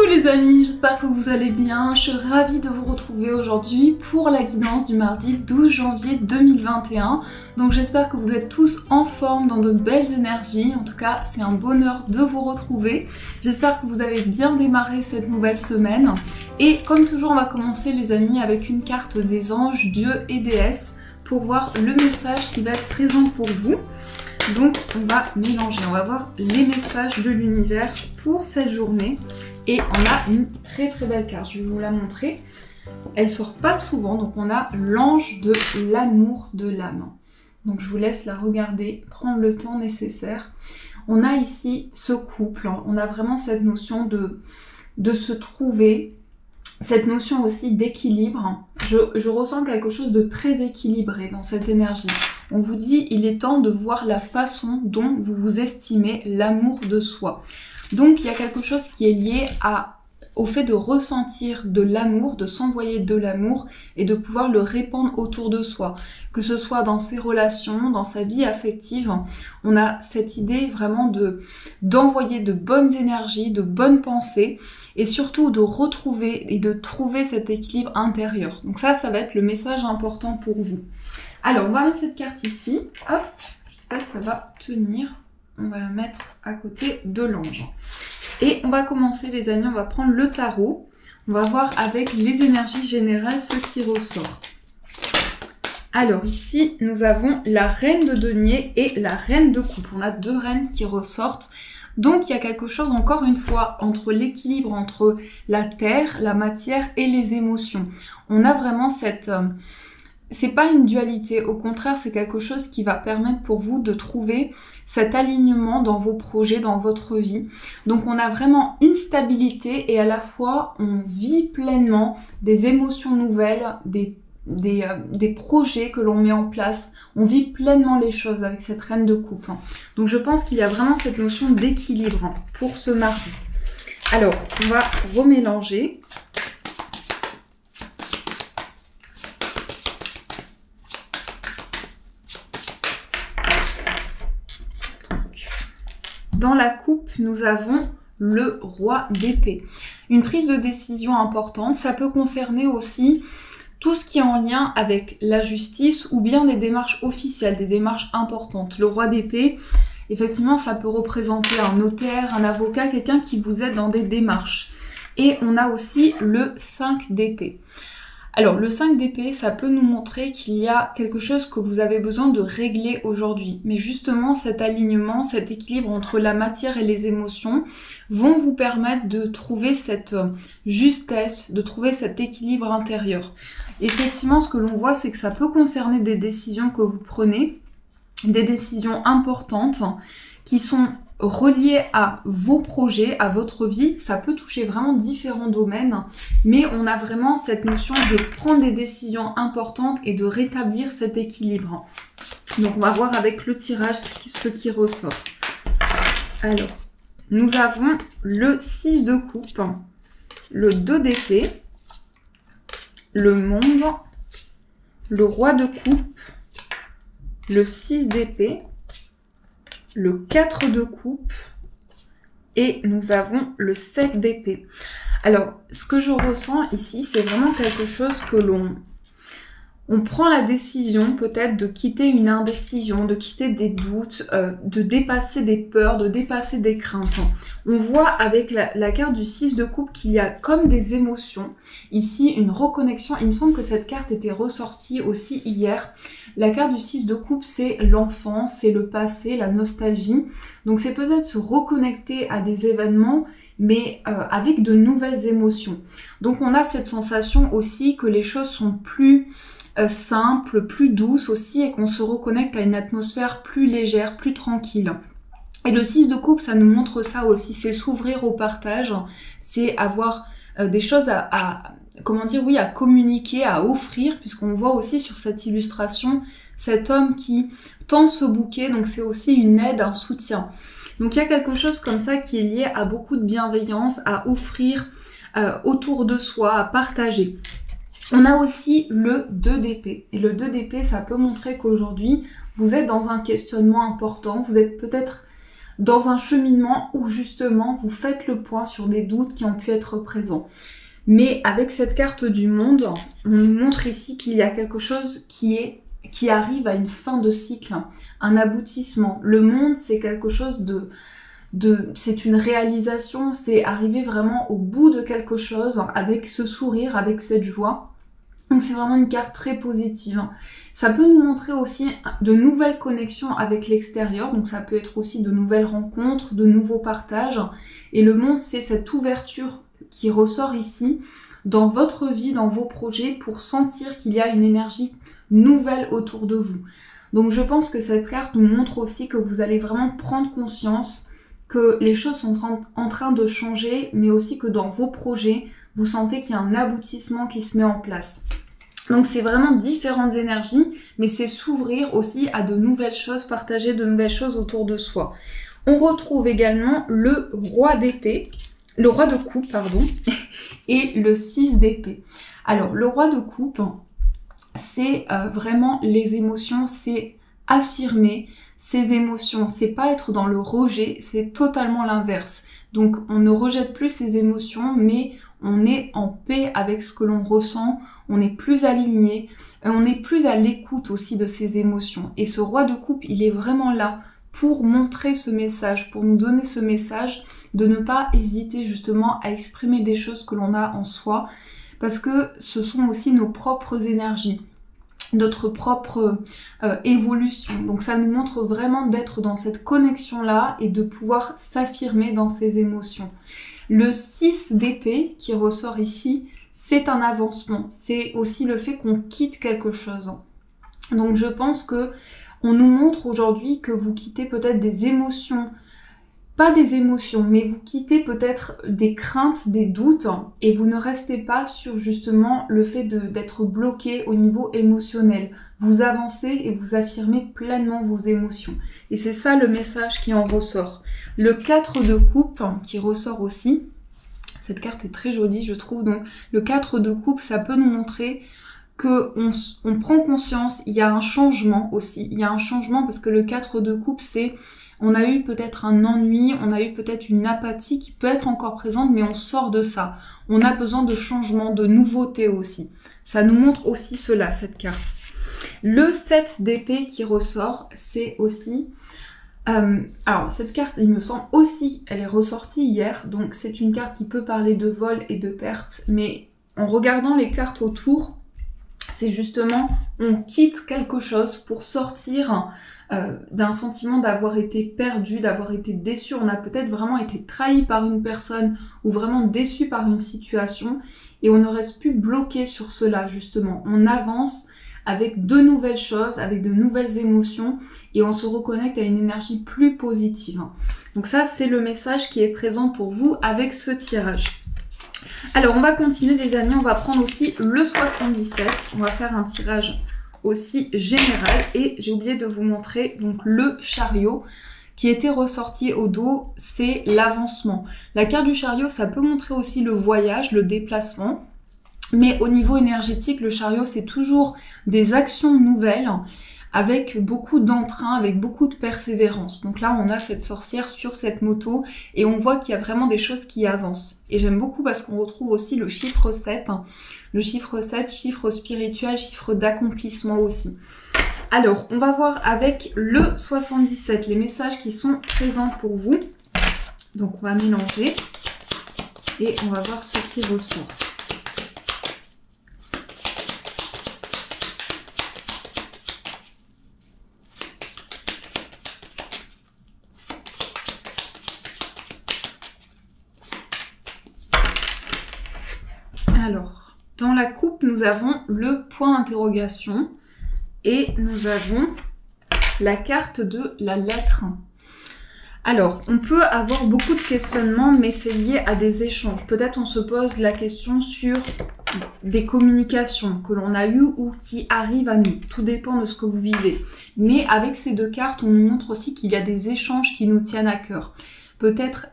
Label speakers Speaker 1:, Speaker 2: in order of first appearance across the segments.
Speaker 1: les amis, j'espère que vous allez bien. Je suis ravie de vous retrouver aujourd'hui pour la guidance du mardi 12 janvier 2021. Donc j'espère que vous êtes tous en forme, dans de belles énergies. En tout cas, c'est un bonheur de vous retrouver. J'espère que vous avez bien démarré cette nouvelle semaine. Et comme toujours, on va commencer les amis avec une carte des anges, dieux et déesses pour voir le message qui va être présent pour vous. Donc on va mélanger, on va voir les messages de l'univers pour cette journée. Et on a une très très belle carte, je vais vous la montrer. Elle sort pas souvent, donc on a l'ange de l'amour de l'âme. Donc je vous laisse la regarder, prendre le temps nécessaire. On a ici ce couple, on a vraiment cette notion de se trouver, cette notion aussi d'équilibre. Je ressens quelque chose de très équilibré dans cette énergie. On vous dit, il est temps de voir la façon dont vous vous estimez l'amour de soi. Donc, il y a quelque chose qui est lié au fait de ressentir de l'amour, de s'envoyer de l'amour et de pouvoir le répandre autour de soi. Que ce soit dans ses relations, dans sa vie affective, on a cette idée vraiment d'envoyer de bonnes énergies, de bonnes pensées et surtout de retrouver et de trouver cet équilibre intérieur. Donc ça va être le message important pour vous. Alors, on va mettre cette carte ici. Hop, je sais pas si ça va tenir. On va la mettre à côté de l'ange. Et on va commencer les amis, on va prendre le tarot. On va voir avec les énergies générales ce qui ressort. Alors ici, nous avons la reine de denier et la reine de coupe. On a deux reines qui ressortent. Donc il y a quelque chose encore une fois entre l'équilibre entre la terre, la matière et les émotions. On a vraiment cette... c'est pas une dualité, au contraire c'est quelque chose qui va permettre pour vous de trouver cet alignement dans vos projets, dans votre vie. Donc on a vraiment une stabilité et à la fois on vit pleinement des émotions nouvelles, des projets que l'on met en place. On vit pleinement les choses avec cette reine de coupe. Donc je pense qu'il y a vraiment cette notion d'équilibre pour ce mardi. Alors on va remélanger. Dans la coupe, nous avons le roi d'épée. Une prise de décision importante, ça peut concerner aussi tout ce qui est en lien avec la justice ou bien des démarches officielles, des démarches importantes. Le roi d'épée, effectivement, ça peut représenter un notaire, un avocat, quelqu'un qui vous aide dans des démarches. Et on a aussi le 5 d'épée. Alors, le 5 d'épée, ça peut nous montrer qu'il y a quelque chose que vous avez besoin de régler aujourd'hui. Mais justement, cet alignement, cet équilibre entre la matière et les émotions vont vous permettre de trouver cette justesse, de trouver cet équilibre intérieur. Effectivement, ce que l'on voit, c'est que ça peut concerner des décisions que vous prenez, des décisions importantes qui sont relié à vos projets, à votre vie. Ça peut toucher vraiment différents domaines, mais on a vraiment cette notion de prendre des décisions importantes et de rétablir cet équilibre. Donc on va voir avec le tirage ce qui ressort. Alors, nous avons le 6 de coupe, le 2 d'épée, le monde, le roi de coupe, le 6 d'épée, le 4 de coupe et nous avons le 7 d'épée. Alors, ce que je ressens ici, c'est vraiment quelque chose que on prend la décision peut-être de quitter une indécision, de quitter des doutes, de dépasser des peurs, de dépasser des craintes. On voit avec la carte du 6 de coupe qu'il y a comme des émotions. Ici, une reconnexion. Il me semble que cette carte était ressortie aussi hier. La carte du 6 de coupe, c'est l'enfance, c'est le passé, la nostalgie. Donc c'est peut-être se reconnecter à des événements, mais avec de nouvelles émotions. Donc on a cette sensation aussi que les choses sont plus simples, plus douces aussi, et qu'on se reconnecte à une atmosphère plus légère, plus tranquille. Et le 6 de coupe, ça nous montre ça aussi, c'est s'ouvrir au partage, c'est avoir des choses comment dire, oui, à communiquer, à offrir, puisqu'on voit aussi sur cette illustration cet homme qui tend ce bouquet, donc c'est aussi une aide, un soutien. Donc il y a quelque chose comme ça qui est lié à beaucoup de bienveillance, à offrir autour de soi, à partager. On a aussi le 2 d'épée. Et le 2 d'épée, ça peut montrer qu'aujourd'hui, vous êtes dans un questionnement important, vous êtes peut-être dans un cheminement où justement vous faites le point sur des doutes qui ont pu être présents. Mais avec cette carte du monde, on nous montre ici qu'il y a quelque chose qui arrive à une fin de cycle, un aboutissement. Le monde, c'est quelque chose c'est une réalisation, c'est arriver vraiment au bout de quelque chose avec ce sourire, avec cette joie. Donc c'est vraiment une carte très positive. Ça peut nous montrer aussi de nouvelles connexions avec l'extérieur, donc ça peut être aussi de nouvelles rencontres, de nouveaux partages. Et le monde, c'est cette ouverture qui ressort ici dans votre vie, dans vos projets, pour sentir qu'il y a une énergie nouvelle autour de vous. Donc je pense que cette carte nous montre aussi que vous allez vraiment prendre conscience que les choses sont en train de changer, mais aussi que dans vos projets, vous sentez qu'il y a un aboutissement qui se met en place. Donc c'est vraiment différentes énergies, mais c'est s'ouvrir aussi à de nouvelles choses, partager de nouvelles choses autour de soi. On retrouve également le roi d'épée, le roi de coupe, pardon, et le 6 d'épée. Alors, le roi de coupe, c'est vraiment les émotions, c'est affirmer ses émotions, c'est pas être dans le rejet, c'est totalement l'inverse. Donc, on ne rejette plus ses émotions, mais on est en paix avec ce que l'on ressent, on est plus aligné, on est plus à l'écoute aussi de ses émotions. Et ce roi de coupe, il est vraiment là pour montrer ce message, pour nous donner ce message, de ne pas hésiter justement à exprimer des choses que l'on a en soi, parce que ce sont aussi nos propres énergies, notre propre évolution. Donc ça nous montre vraiment d'être dans cette connexion-là et de pouvoir s'affirmer dans ses émotions. Le 6 d'épée qui ressort ici, c'est un avancement, c'est aussi le fait qu'on quitte quelque chose. Donc je pense que on nous montre aujourd'hui que vous quittez peut-être des émotions, pas des émotions, mais vous quittez peut-être des craintes, des doutes, et vous ne restez pas sur justement le fait d'être bloqué au niveau émotionnel. Vous avancez et vous affirmez pleinement vos émotions. Et c'est ça le message qui en ressort. Le 4 de coupe qui ressort aussi, cette carte est très jolie je trouve, donc le 4 de coupe, ça peut nous montrer qu'on prend conscience, il y a un changement aussi, il y a un changement parce que le 4 de coupe, c'est, on a eu peut-être un ennui, on a eu peut-être une apathie qui peut être encore présente, mais on sort de ça. On a besoin de changement, de nouveauté aussi. Ça nous montre aussi cela, cette carte. Le 7 d'épée qui ressort, c'est aussi... alors, cette carte, il me semble aussi, elle est ressortie hier, donc c'est une carte qui peut parler de vol et de perte, mais en regardant les cartes autour, c'est justement, on quitte quelque chose pour sortir d'un sentiment d'avoir été perdu, d'avoir été déçu. On a peut-être vraiment été trahi par une personne ou vraiment déçu par une situation et on ne reste plus bloqué sur cela, justement. On avance avec de nouvelles choses, avec de nouvelles émotions et on se reconnecte à une énergie plus positive. Donc ça, c'est le message qui est présent pour vous avec ce tirage. Alors, on va continuer les amis, on va prendre aussi le 77, on va faire un tirage aussi général et j'ai oublié de vous montrer donc le chariot qui était ressorti au dos, c'est l'avancement. La carte du chariot, ça peut montrer aussi le voyage, le déplacement, mais au niveau énergétique, le chariot, c'est toujours des actions nouvelles avec beaucoup d'entrain, avec beaucoup de persévérance. Donc là, on a cette sorcière sur cette moto et on voit qu'il y a vraiment des choses qui avancent. Et j'aime beaucoup parce qu'on retrouve aussi le chiffre 7. Le chiffre 7, chiffre spirituel, chiffre d'accomplissement aussi. Alors, on va voir avec le 77 les messages qui sont présents pour vous. Donc, on va mélanger et on va voir ce qui ressort. Alors, dans la coupe, nous avons le point d'interrogation et nous avons la carte de la lettre. Alors, on peut avoir beaucoup de questionnements, mais c'est lié à des échanges. Peut-être on se pose la question sur des communications que l'on a eues ou qui arrivent à nous. Tout dépend de ce que vous vivez. Mais avec ces deux cartes, on nous montre aussi qu'il y a des échanges qui nous tiennent à cœur. Peut-être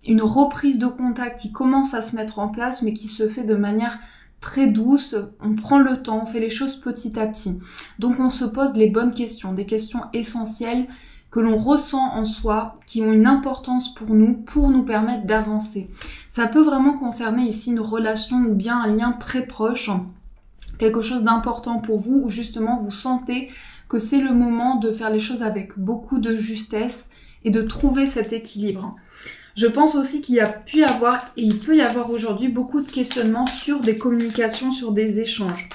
Speaker 1: une reprise de contact qui commence à se mettre en place, mais qui se fait de manière très douce, on prend le temps, on fait les choses petit à petit. Donc on se pose les bonnes questions, des questions essentielles que l'on ressent en soi, qui ont une importance pour nous permettre d'avancer. Ça peut vraiment concerner ici une relation ou bien un lien très proche, quelque chose d'important pour vous, où justement vous sentez que c'est le moment de faire les choses avec beaucoup de justesse et de trouver cet équilibre. Je pense aussi qu'il y a pu y avoir, et il peut y avoir aujourd'hui, beaucoup de questionnements sur des communications, sur des échanges.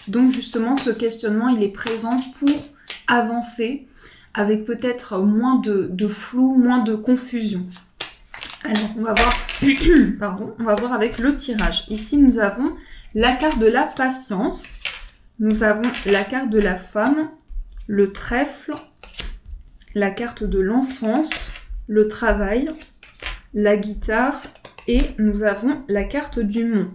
Speaker 1: Donc justement, ce questionnement, il est présent pour avancer avec peut-être moins de flou, moins de confusion. Alors, on va voir, on va voir avec le tirage. Ici, nous avons la carte de la patience, nous avons la carte de la femme, le trèfle, la carte de l'enfance, le travail, la guitare et nous avons la carte du mont.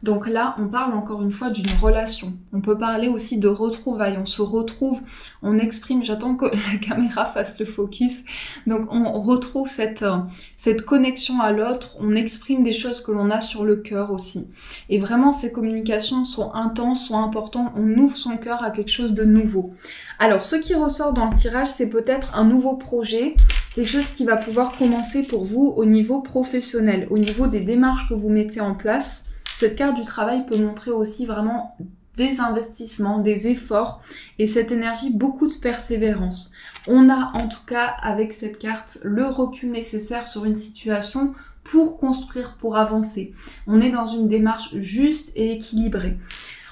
Speaker 1: Donc là, on parle encore une fois d'une relation. On peut parler aussi de retrouvailles. On se retrouve, on exprime, j'attends que la caméra fasse le focus. Donc on retrouve cette connexion à l'autre. On exprime des choses que l'on a sur le cœur aussi. Et vraiment, ces communications sont intenses, sont importantes. On ouvre son cœur à quelque chose de nouveau. Alors, ce qui ressort dans le tirage, c'est peut-être un nouveau projet, quelque chose qui va pouvoir commencer pour vous au niveau professionnel, au niveau des démarches que vous mettez en place. Cette carte du travail peut montrer aussi vraiment des investissements, des efforts et cette énergie, beaucoup de persévérance. On a en tout cas avec cette carte le recul nécessaire sur une situation pour construire, pour avancer. On est dans une démarche juste et équilibrée.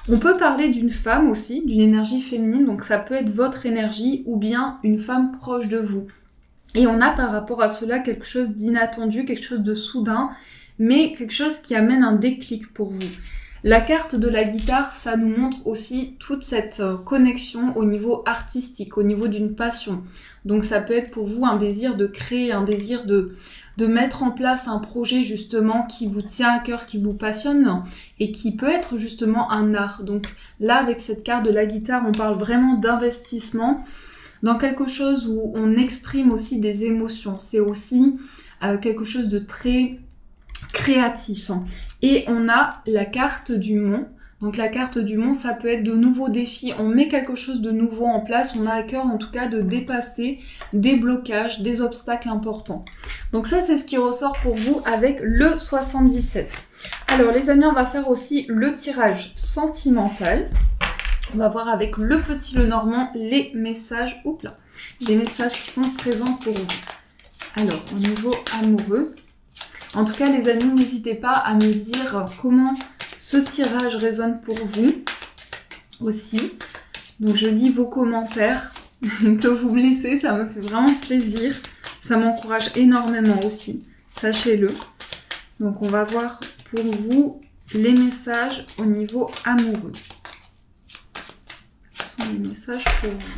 Speaker 1: On peut parler d'une femme aussi, d'une énergie féminine, donc ça peut être votre énergie ou bien une femme proche de vous. Et on a par rapport à cela quelque chose d'inattendu, quelque chose de soudain, mais quelque chose qui amène un déclic pour vous. La carte de la guitare, ça nous montre aussi toute cette connexion au niveau artistique, au niveau d'une passion. Donc ça peut être pour vous un désir de créer, un désir de mettre en place un projet justement qui vous tient à cœur, qui vous passionne et qui peut être justement un art. Donc là, avec cette carte de la guitare, on parle vraiment d'investissement dans quelque chose où on exprime aussi des émotions. C'est aussi quelque chose de très créatif. Et on a la carte du mont. Donc la carte du mont, ça peut être de nouveaux défis. On met quelque chose de nouveau en place. On a à cœur en tout cas de dépasser des blocages, des obstacles importants. Donc ça, c'est ce qui ressort pour vous avec le 77. Alors les amis, on va faire aussi le tirage sentimental. On va voir avec le petit Lenormand les messages, les messages qui sont présents pour vous. Alors, au niveau amoureux, en tout cas, les amis, n'hésitez pas à me dire comment ce tirage résonne pour vous aussi. Donc, je lis vos commentaires que vous me laissez. Ça me fait vraiment plaisir. Ça m'encourage énormément aussi. Sachez-le. Donc, on va voir pour vous les messages au niveau amoureux. Ce sont les messages pour vous.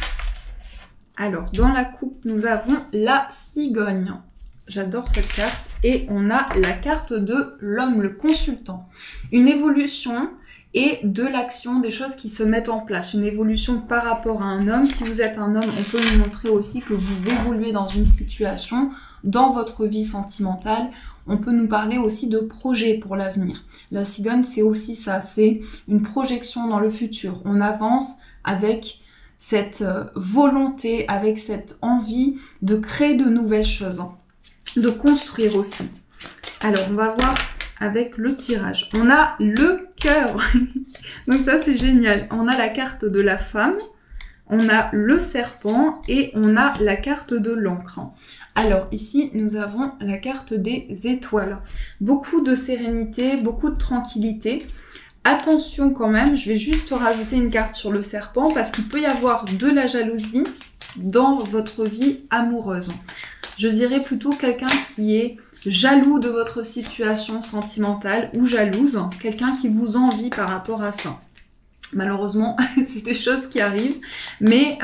Speaker 1: Alors, dans la coupe, nous avons la cigogne. J'adore cette carte. Et on a la carte de l'homme, le consultant. Une évolution et de l'action, des choses qui se mettent en place. Une évolution par rapport à un homme. Si vous êtes un homme, on peut nous montrer aussi que vous évoluez dans une situation, dans votre vie sentimentale. On peut nous parler aussi de projets pour l'avenir. La cigogne, c'est aussi ça. C'est une projection dans le futur. On avance avec cette volonté, avec cette envie de créer de nouvelles choses, de construire aussi. Alors, on va voir avec le tirage. On a le cœur. Donc ça, c'est génial. On a la carte de la femme, on a le serpent et on a la carte de l'encre. Alors, ici, nous avons la carte des étoiles. Beaucoup de sérénité, beaucoup de tranquillité. Attention quand même, je vais juste rajouter une carte sur le serpent parce qu'il peut y avoir de la jalousie dans votre vie amoureuse. Je dirais plutôt quelqu'un qui est jaloux de votre situation sentimentale ou jalouse, quelqu'un qui vous envie par rapport à ça. Malheureusement, c'est des choses qui arrivent, mais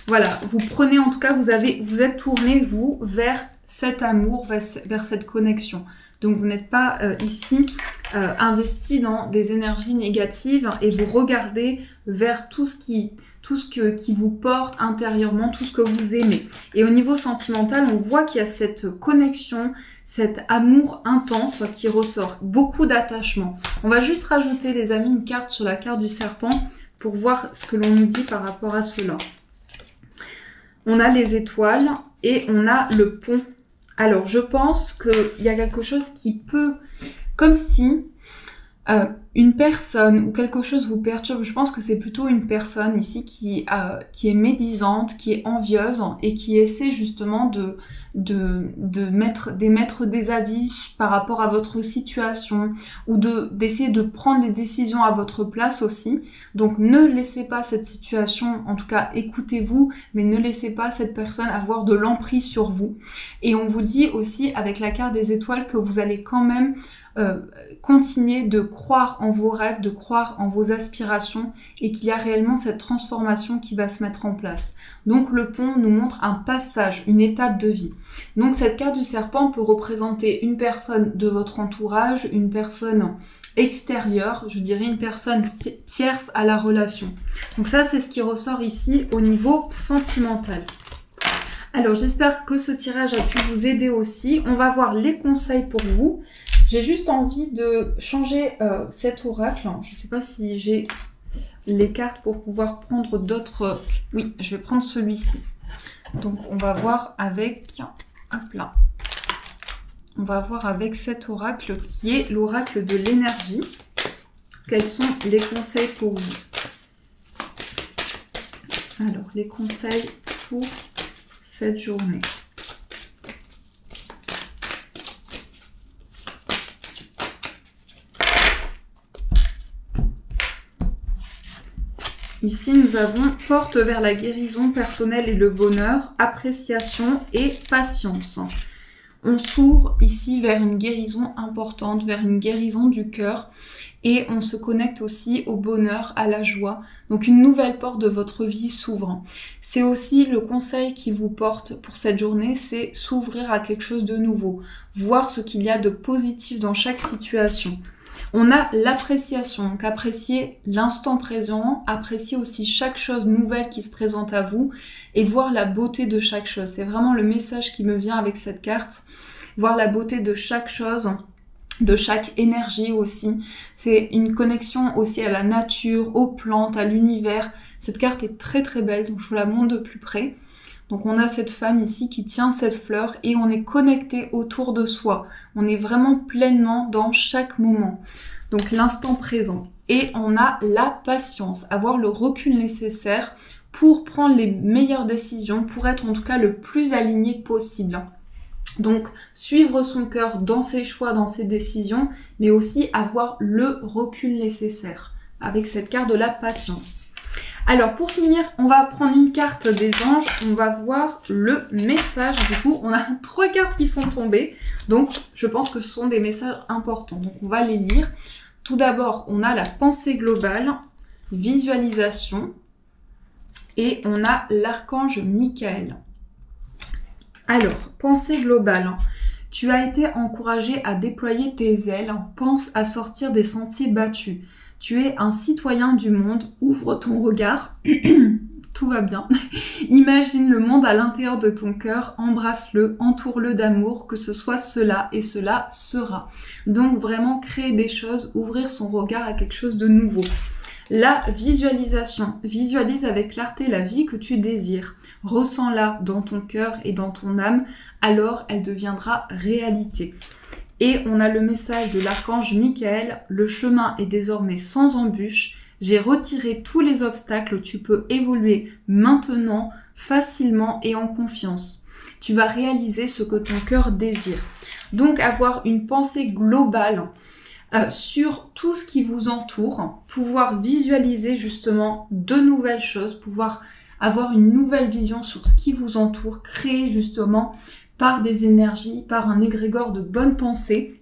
Speaker 1: voilà, vous prenez en tout cas, vous êtes tourné, vous, vers cet amour, vers cette connexion. Donc vous n'êtes pas ici investi dans des énergies négatives et vous regardez vers tout ce qui vous porte intérieurement, tout ce que vous aimez. Et au niveau sentimental, on voit qu'il y a cette connexion, cet amour intense qui ressort, beaucoup d'attachement. On va juste rajouter, les amis, une carte sur la carte du serpent pour voir ce que l'on nous dit par rapport à cela. On a les étoiles et on a le pont. Alors, je pense qu'il y a quelque chose qui peut... Comme si une personne ou quelque chose vous perturbe. Je pense que c'est plutôt une personne ici qui est médisante, qui est envieuse et qui essaie justement d'émettre des avis par rapport à votre situation ou d'essayer de prendre les décisions à votre place aussi. Donc ne laissez pas cette situation, en tout cas écoutez-vous, mais ne laissez pas cette personne avoir de l'emprise sur vous. Et on vous dit aussi avec la carte des étoiles que vous allez quand même continuer de croire en vos rêves, de croire en vos aspirations et qu'il y a réellement cette transformation qui va se mettre en place. Donc le pont nous montre un passage, une étape de vie. Donc cette carte du serpent peut représenter une personne de votre entourage, une personne extérieure, je dirais une personne tierce à la relation. Donc ça c'est ce qui ressort ici au niveau sentimental. Alors j'espère que ce tirage a pu vous aider aussi. On va voir les conseils pour vous. J'ai juste envie de changer cet oracle. Je ne sais pas si j'ai les cartes pour pouvoir prendre d'autres... Oui, je vais prendre celui-ci. Donc, on va voir avec... Hop là. On va voir avec cet oracle qui est l'oracle de l'énergie. Quels sont les conseils pour vous? Alors, les conseils pour cette journée. Ici, nous avons porte vers la guérison personnelle et le bonheur, appréciation et patience. On s'ouvre ici vers une guérison importante, vers une guérison du cœur et on se connecte aussi au bonheur, à la joie. Donc une nouvelle porte de votre vie s'ouvre. C'est aussi le conseil qui vous porte pour cette journée, c'est s'ouvrir à quelque chose de nouveau, voir ce qu'il y a de positif dans chaque situation. On a l'appréciation, donc apprécier l'instant présent, apprécier aussi chaque chose nouvelle qui se présente à vous et voir la beauté de chaque chose. C'est vraiment le message qui me vient avec cette carte. Voir la beauté de chaque chose, de chaque énergie aussi. C'est une connexion aussi à la nature, aux plantes, à l'univers. Cette carte est très très belle, donc je vous la montre de plus près. Donc on a cette femme ici qui tient cette fleur et on est connecté autour de soi. On est vraiment pleinement dans chaque moment. Donc l'instant présent. Et on a la patience, avoir le recul nécessaire pour prendre les meilleures décisions, pour être en tout cas le plus aligné possible. Donc suivre son cœur dans ses choix, dans ses décisions, mais aussi avoir le recul nécessaire avec cette carte de la patience. Alors pour finir, on va prendre une carte des anges, on va voir le message. Du coup, on a 3 cartes qui sont tombées, donc je pense que ce sont des messages importants. Donc on va les lire. Tout d'abord, on a la pensée globale, visualisation, et on a l'archange Michael. Alors, pensée globale. Tu as été encouragé à déployer tes ailes, pense à sortir des sentiers battus. Tu es un citoyen du monde, ouvre ton regard, tout va bien. Imagine le monde à l'intérieur de ton cœur, embrasse-le, entoure-le d'amour, que ce soit cela et cela sera. Donc vraiment créer des choses, ouvrir son regard à quelque chose de nouveau. La visualisation, visualise avec clarté la vie que tu désires. Ressens-la dans ton cœur et dans ton âme, alors elle deviendra réalité. Et on a le message de l'archange Michael, le chemin est désormais sans embûche, j'ai retiré tous les obstacles, tu peux évoluer maintenant, facilement et en confiance. Tu vas réaliser ce que ton cœur désire. Donc avoir une pensée globale sur tout ce qui vous entoure, pouvoir visualiser justement de nouvelles choses, pouvoir avoir une nouvelle vision sur ce qui vous entoure, créer justement par des énergies, par un égrégore de bonnes pensées.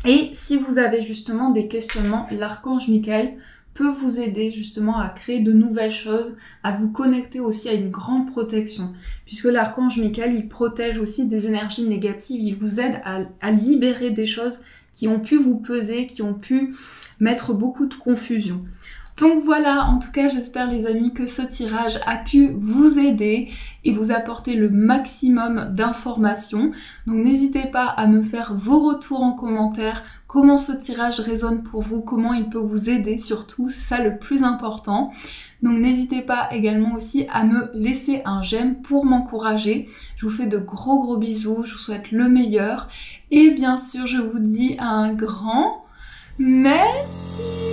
Speaker 1: Et si vous avez justement des questionnements, l'archange Michael peut vous aider justement à créer de nouvelles choses, à vous connecter aussi à une grande protection. Puisque l'archange Michael, il protège aussi des énergies négatives, il vous aide à libérer des choses qui ont pu vous peser, qui ont pu mettre beaucoup de confusion. Donc voilà, en tout cas j'espère les amis que ce tirage a pu vous aider et vous apporter le maximum d'informations. Donc n'hésitez pas à me faire vos retours en commentaire, comment ce tirage résonne pour vous, comment il peut vous aider surtout, c'est ça le plus important. Donc n'hésitez pas également aussi à me laisser un j'aime pour m'encourager. Je vous fais de gros bisous, je vous souhaite le meilleur et bien sûr je vous dis un grand merci.